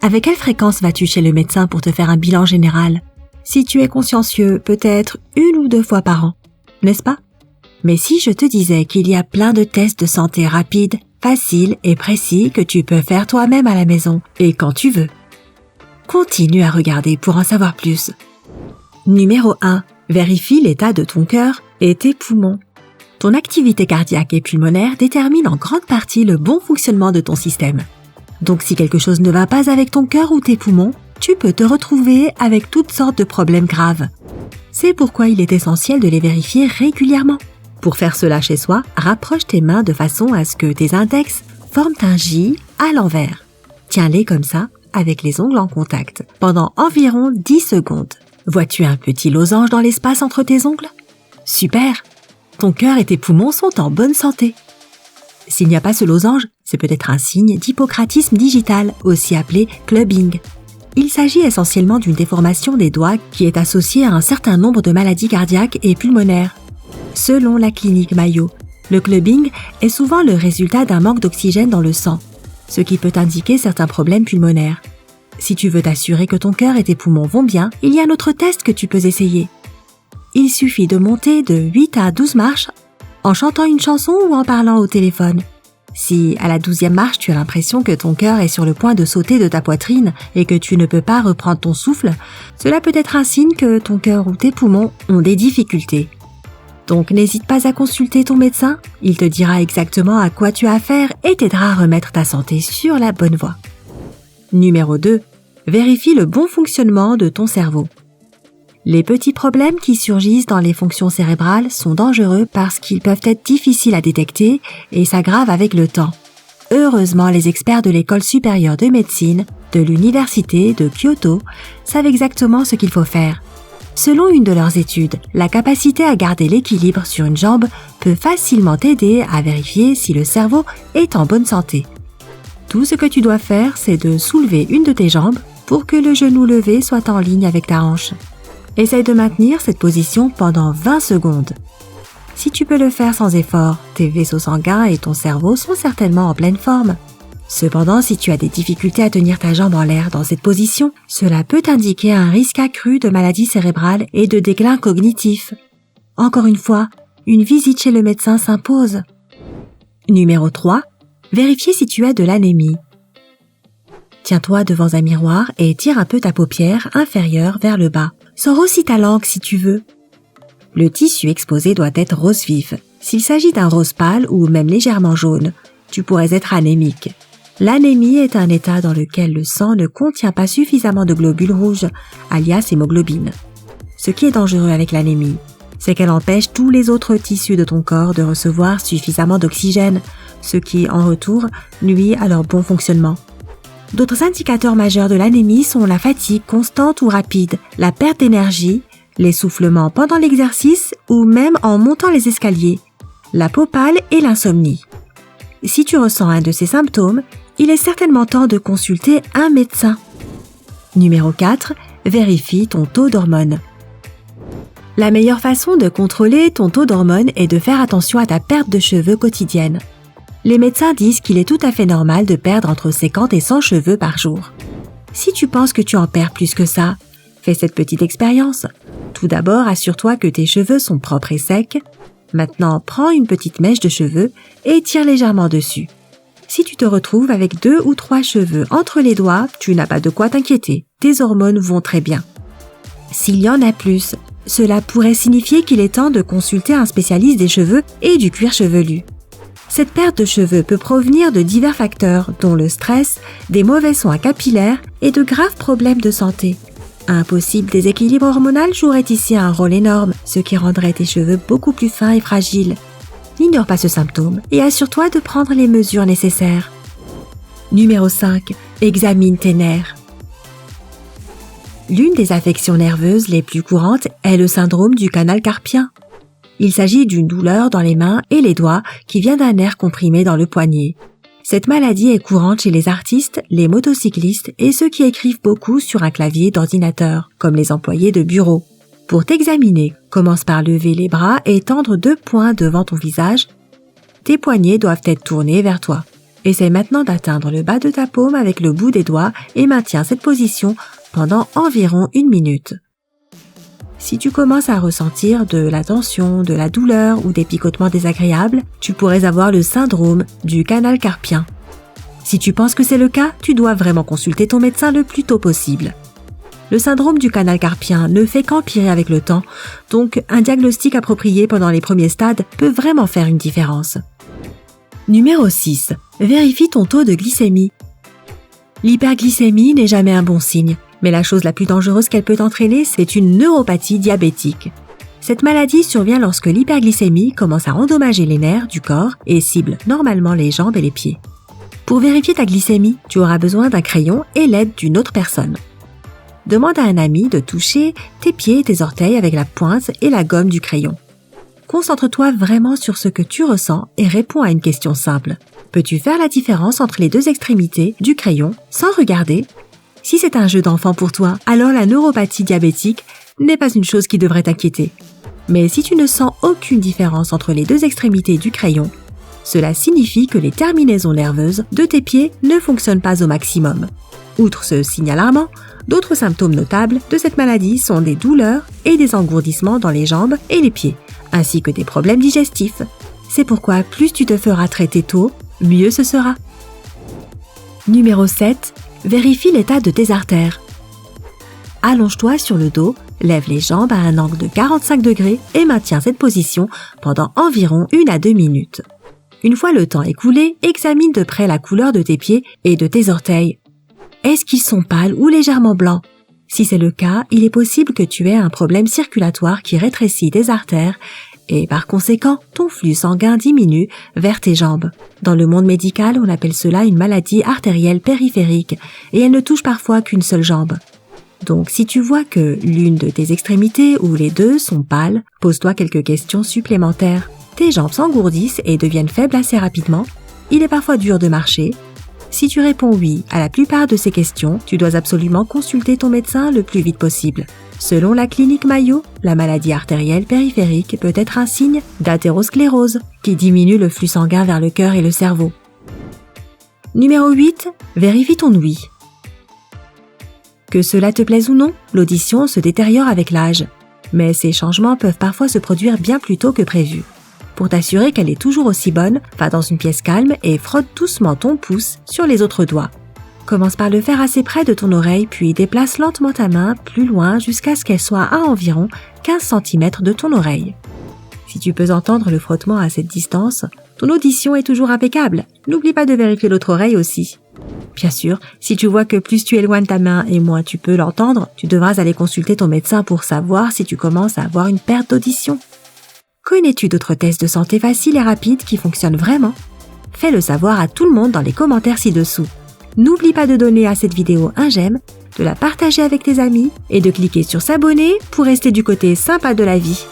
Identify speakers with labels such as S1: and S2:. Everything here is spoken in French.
S1: Avec quelle fréquence vas-tu chez le médecin pour te faire un bilan général? Si tu es consciencieux, peut-être 1 ou 2 fois par an, n'est-ce pas? Mais si je te disais qu'il y a plein de tests de santé rapides, faciles et précis que tu peux faire toi-même à la maison et quand tu veux. Continue à regarder pour en savoir plus. Numéro 1. Vérifie l'état de ton cœur et tes poumons. Ton activité cardiaque et pulmonaire détermine en grande partie le bon fonctionnement de ton système. Donc si quelque chose ne va pas avec ton cœur ou tes poumons, tu peux te retrouver avec toutes sortes de problèmes graves. C'est pourquoi il est essentiel de les vérifier régulièrement. Pour faire cela chez soi, rapproche tes mains de façon à ce que tes index forment un J à l'envers. Tiens-les comme ça, avec les ongles en contact, pendant environ 10 secondes. Vois-tu un petit losange dans l'espace entre tes ongles? Super! Ton cœur et tes poumons sont en bonne santé. S'il n'y a pas ce losange, c'est peut-être un signe d'hypocratisme digital, aussi appelé clubbing. Il s'agit essentiellement d'une déformation des doigts qui est associée à un certain nombre de maladies cardiaques et pulmonaires. Selon la clinique Mayo, le clubbing est souvent le résultat d'un manque d'oxygène dans le sang, ce qui peut indiquer certains problèmes pulmonaires. Si tu veux t'assurer que ton cœur et tes poumons vont bien, il y a un autre test que tu peux essayer. Il suffit de monter de 8 à 12 marches en chantant une chanson ou en parlant au téléphone. Si, à la 12e marche, tu as l'impression que ton cœur est sur le point de sauter de ta poitrine et que tu ne peux pas reprendre ton souffle, cela peut être un signe que ton cœur ou tes poumons ont des difficultés. Donc n'hésite pas à consulter ton médecin, il te dira exactement à quoi tu as affaire et t'aidera à remettre ta santé sur la bonne voie. Numéro 2. Vérifie le bon fonctionnement de ton cerveau. Les petits problèmes qui surgissent dans les fonctions cérébrales sont dangereux parce qu'ils peuvent être difficiles à détecter et s'aggravent avec le temps. Heureusement, les experts de l'École supérieure de médecine de l'Université de Kyoto savent exactement ce qu'il faut faire. Selon une de leurs études, la capacité à garder l'équilibre sur une jambe peut facilement t'aider à vérifier si le cerveau est en bonne santé. Tout ce que tu dois faire, c'est de soulever une de tes jambes pour que le genou levé soit en ligne avec ta hanche. Essaye de maintenir cette position pendant 20 secondes. Si tu peux le faire sans effort, tes vaisseaux sanguins et ton cerveau sont certainement en pleine forme. Cependant, si tu as des difficultés à tenir ta jambe en l'air dans cette position, cela peut indiquer un risque accru de maladies cérébrales et de déclin cognitif. Encore une fois, une visite chez le médecin s'impose. Numéro 3. Vérifiez si tu as de l'anémie. Tiens-toi devant un miroir et tire un peu ta paupière inférieure vers le bas. Sors aussi ta langue si tu veux. Le tissu exposé doit être rose vif. S'il s'agit d'un rose pâle ou même légèrement jaune, tu pourrais être anémique. L'anémie est un état dans lequel le sang ne contient pas suffisamment de globules rouges, alias hémoglobine. Ce qui est dangereux avec l'anémie, c'est qu'elle empêche tous les autres tissus de ton corps de recevoir suffisamment d'oxygène, ce qui, en retour, nuit à leur bon fonctionnement. D'autres indicateurs majeurs de l'anémie sont la fatigue constante ou rapide, la perte d'énergie, l'essoufflement pendant l'exercice ou même en montant les escaliers, la peau pâle et l'insomnie. Si tu ressens un de ces symptômes, il est certainement temps de consulter un médecin. Numéro 4. Vérifie ton taux d'hormones. La meilleure façon de contrôler ton taux d'hormones est de faire attention à ta perte de cheveux quotidienne. Les médecins disent qu'il est tout à fait normal de perdre entre 50 et 100 cheveux par jour. Si tu penses que tu en perds plus que ça, fais cette petite expérience. Tout d'abord, assure-toi que tes cheveux sont propres et secs. Maintenant, prends une petite mèche de cheveux et tire légèrement dessus. Si tu te retrouves avec 2 ou 3 cheveux entre les doigts, tu n'as pas de quoi t'inquiéter. Tes hormones vont très bien. S'il y en a plus, cela pourrait signifier qu'il est temps de consulter un spécialiste des cheveux et du cuir chevelu. Cette perte de cheveux peut provenir de divers facteurs, dont le stress, des mauvais soins capillaires et de graves problèmes de santé. Un possible déséquilibre hormonal jouerait ici un rôle énorme, ce qui rendrait tes cheveux beaucoup plus fins et fragiles. N'ignore pas ce symptôme et assure-toi de prendre les mesures nécessaires. Numéro 5. Examine tes nerfs. L'une des affections nerveuses les plus courantes est le syndrome du canal carpien. Il s'agit d'une douleur dans les mains et les doigts qui vient d'un nerf comprimé dans le poignet. Cette maladie est courante chez les artistes, les motocyclistes et ceux qui écrivent beaucoup sur un clavier d'ordinateur, comme les employés de bureau. Pour t'examiner, commence par lever les bras et tendre 2 poings devant ton visage. Tes poignets doivent être tournés vers toi. Essaye maintenant d'atteindre le bas de ta paume avec le bout des doigts et maintiens cette position pendant environ 1 minute. Si tu commences à ressentir de la tension, de la douleur ou des picotements désagréables, tu pourrais avoir le syndrome du canal carpien. Si tu penses que c'est le cas, tu dois vraiment consulter ton médecin le plus tôt possible. Le syndrome du canal carpien ne fait qu'empirer avec le temps, donc un diagnostic approprié pendant les premiers stades peut vraiment faire une différence. Numéro 6. Vérifie ton taux de glycémie. L'hyperglycémie n'est jamais un bon signe, mais la chose la plus dangereuse qu'elle peut entraîner, c'est une neuropathie diabétique. Cette maladie survient lorsque l'hyperglycémie commence à endommager les nerfs du corps et cible normalement les jambes et les pieds. Pour vérifier ta glycémie, tu auras besoin d'un crayon et l'aide d'une autre personne. Demande à un ami de toucher tes pieds et tes orteils avec la pointe et la gomme du crayon. Concentre-toi vraiment sur ce que tu ressens et réponds à une question simple. Peux-tu faire la différence entre les deux extrémités du crayon sans regarder? Si c'est un jeu d'enfant pour toi, alors la neuropathie diabétique n'est pas une chose qui devrait t'inquiéter. Mais si tu ne sens aucune différence entre les deux extrémités du crayon, cela signifie que les terminaisons nerveuses de tes pieds ne fonctionnent pas au maximum. Outre ce signe alarmant, d'autres symptômes notables de cette maladie sont des douleurs et des engourdissements dans les jambes et les pieds, ainsi que des problèmes digestifs. C'est pourquoi plus tu te feras traiter tôt, mieux ce sera. Numéro 7. Vérifie l'état de tes artères. Allonge-toi sur le dos, lève les jambes à un angle de 45 degrés et maintiens cette position pendant environ 1 à 2 minutes. Une fois le temps écoulé, examine de près la couleur de tes pieds et de tes orteils. Est-ce qu'ils sont pâles ou légèrement blancs? Si c'est le cas, il est possible que tu aies un problème circulatoire qui rétrécit tes artères et par conséquent, ton flux sanguin diminue vers tes jambes. Dans le monde médical, on appelle cela une maladie artérielle périphérique et elle ne touche parfois qu'une seule jambe. Donc si tu vois que l'une de tes extrémités ou les deux sont pâles, pose-toi quelques questions supplémentaires. Tes jambes s'engourdissent et deviennent faibles assez rapidement. Il est parfois dur de marcher. Si tu réponds oui à la plupart de ces questions, tu dois absolument consulter ton médecin le plus vite possible. Selon la clinique Mayo, la maladie artérielle périphérique peut être un signe d'athérosclérose qui diminue le flux sanguin vers le cœur et le cerveau. Numéro 8. Vérifie ton ouïe. Que cela te plaise ou non, l'audition se détériore avec l'âge. Mais ces changements peuvent parfois se produire bien plus tôt que prévu. Pour t'assurer qu'elle est toujours aussi bonne, va dans une pièce calme et frotte doucement ton pouce sur les autres doigts. Commence par le faire assez près de ton oreille, puis déplace lentement ta main plus loin jusqu'à ce qu'elle soit à environ 15 cm de ton oreille. Si tu peux entendre le frottement à cette distance, ton audition est toujours impeccable. N'oublie pas de vérifier l'autre oreille aussi. Bien sûr, si tu vois que plus tu éloignes ta main et moins tu peux l'entendre, tu devras aller consulter ton médecin pour savoir si tu commences à avoir une perte d'audition. Connais-tu d'autres tests de santé faciles et rapides qui fonctionnent vraiment? Fais-le savoir à tout le monde dans les commentaires ci-dessous. N'oublie pas de donner à cette vidéo un j'aime, de la partager avec tes amis et de cliquer sur s'abonner pour rester du côté sympa de la vie.